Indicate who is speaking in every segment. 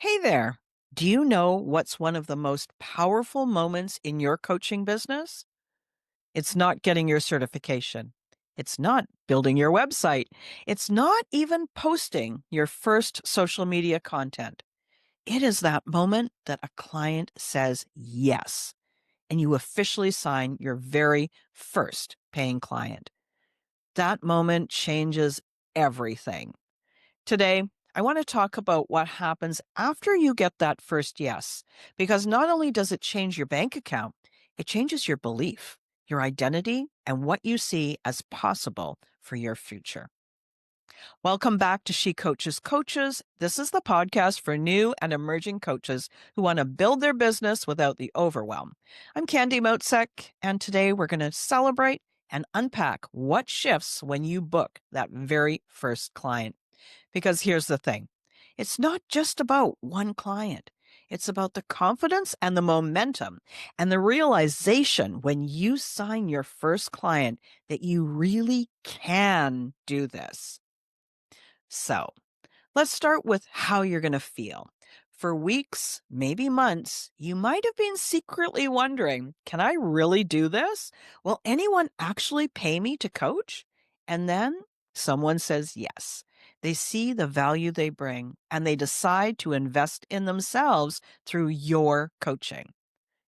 Speaker 1: Hey there. Do you know what's one of the most powerful moments in your coaching business? It's not getting your certification. It's not building your website. It's not even posting your first social media content. It is that moment that a client says yes, and you officially sign your very first paying client. That moment changes everything. Today, I want to talk about what happens after you get that first yes, because not only does it change your bank account, it changes your belief, your identity, and what you see as possible for your future. Welcome back to She Coaches Coaches. This is the podcast for new and emerging coaches who want to build their business without the overwhelm. I'm Candy Motzek, and today we're going to celebrate and unpack what shifts when you book that very first client. Because here's the thing, it's not just about one client. It's about the confidence and the momentum and the realization when you sign your first client that you really can do this. So let's start with how you're going to feel. For weeks, maybe months, you might have been secretly wondering, can I really do this? Will anyone actually pay me to coach? And then someone says yes. They see the value they bring and they decide to invest in themselves through your coaching.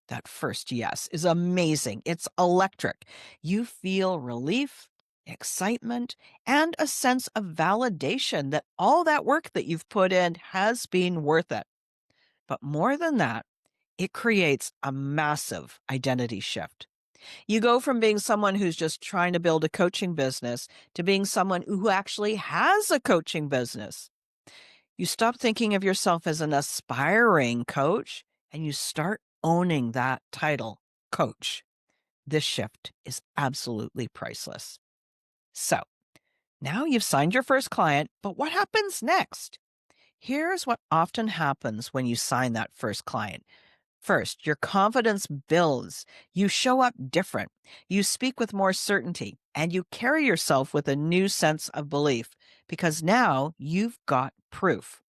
Speaker 1: That first yes is amazing. It's electric. You feel relief, excitement, and a sense of validation that all that work that you've put in has been worth it. But more than that, it creates a massive identity shift. You go from being someone who's just trying to build a coaching business to being someone who actually has a coaching business. You stop thinking of yourself as an aspiring coach and you start owning that title, coach. This shift is absolutely priceless. So now you've signed your first client, but what happens next? Here's what often happens when you sign that first client. First, your confidence builds. You show up different. You speak with more certainty and you carry yourself with a new sense of belief because now you've got proof.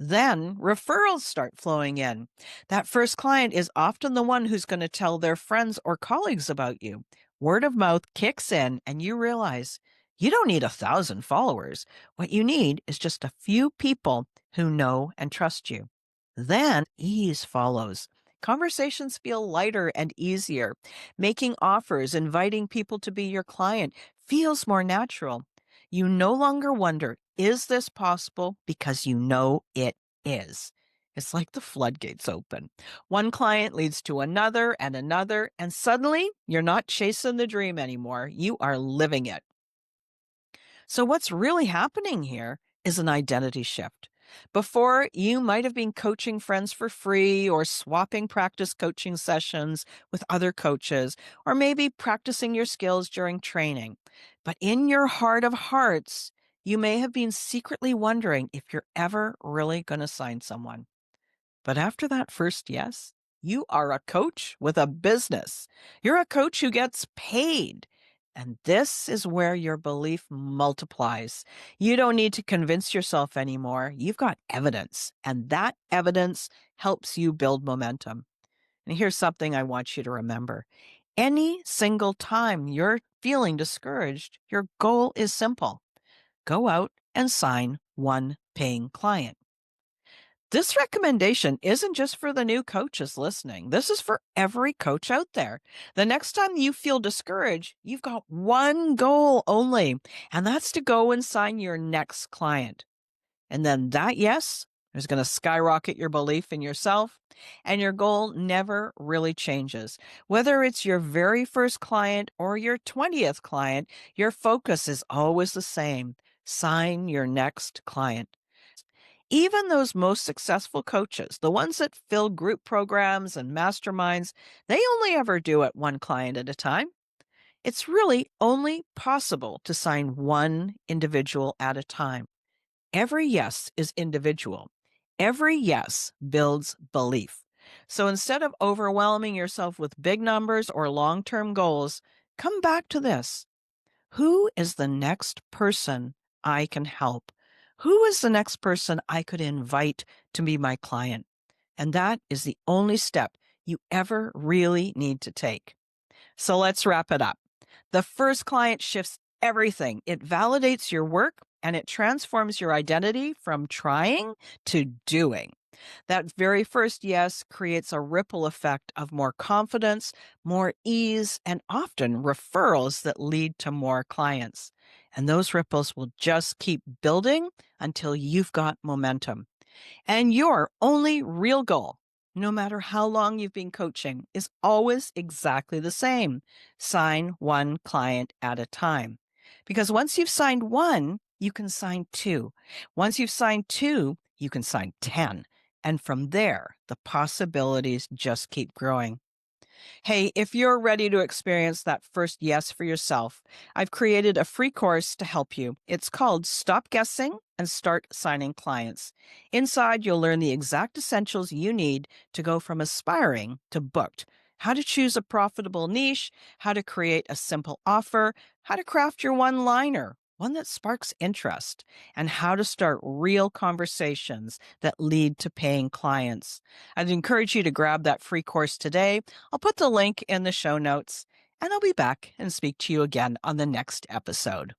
Speaker 1: Then referrals start flowing in. That first client is often the one who's going to tell their friends or colleagues about you. Word of mouth kicks in, and you realize you don't need 1,000 followers. What you need is just a few people who know and trust you. Then ease follows. Conversations feel lighter and easier. Making offers, inviting people to be your client feels more natural. You no longer wonder, is this possible? Because you know it is. It's like the floodgates open. One client leads to another, and suddenly you're not chasing the dream anymore. You are living it. So, what's really happening here is an identity shift. Before, you might have been coaching friends for free or swapping practice coaching sessions with other coaches, or maybe practicing your skills during training. But in your heart of hearts, you may have been secretly wondering if you're ever really going to sign someone. But after that first yes, you are a coach with a business. You're a coach who gets paid. And this is where your belief multiplies. You don't need to convince yourself anymore. You've got evidence, and that evidence helps you build momentum. And here's something I want you to remember. Any single time you're feeling discouraged, your goal is simple. Go out and sign one paying client. This recommendation isn't just for the new coaches listening. This is for every coach out there. The next time you feel discouraged, you've got one goal only, and that's to go and sign your next client. And then that yes is going to skyrocket your belief in yourself, and your goal never really changes. Whether it's your very first client or your 20th client, your focus is always the same. Sign your next client. Even those most successful coaches, the ones that fill group programs and masterminds, they only ever do it one client at a time. It's really only possible to sign one individual at a time. Every yes is individual. Every yes builds belief. So instead of overwhelming yourself with big numbers or long term goals, come back to this. Who is the next person I can help? Who is the next person I could invite to be my client? And that is the only step you ever really need to take. So let's wrap it up. The first client shifts everything. It validates your work and it transforms your identity from trying to doing. That very first yes creates a ripple effect of more confidence, more ease, and often referrals that lead to more clients. And those ripples will just keep building until you've got momentum. And your only real goal, no matter how long you've been coaching, is always exactly the same: sign one client at a time. Because once you've signed one, you can sign two. Once you've signed two, you can sign 10. And from there, the possibilities just keep growing. Hey, if you're ready to experience that first yes for yourself, I've created a free course to help you. It's called Stop Guessing and Start Signing Clients. Inside, you'll learn the exact essentials you need to go from aspiring to booked. How to choose a profitable niche, how to create a simple offer, how to craft your one liner, one that sparks interest, and how to start real conversations that lead to paying clients. I'd encourage you to grab that free course today. I'll put the link in the show notes, and I'll be back and speak to you again on the next episode.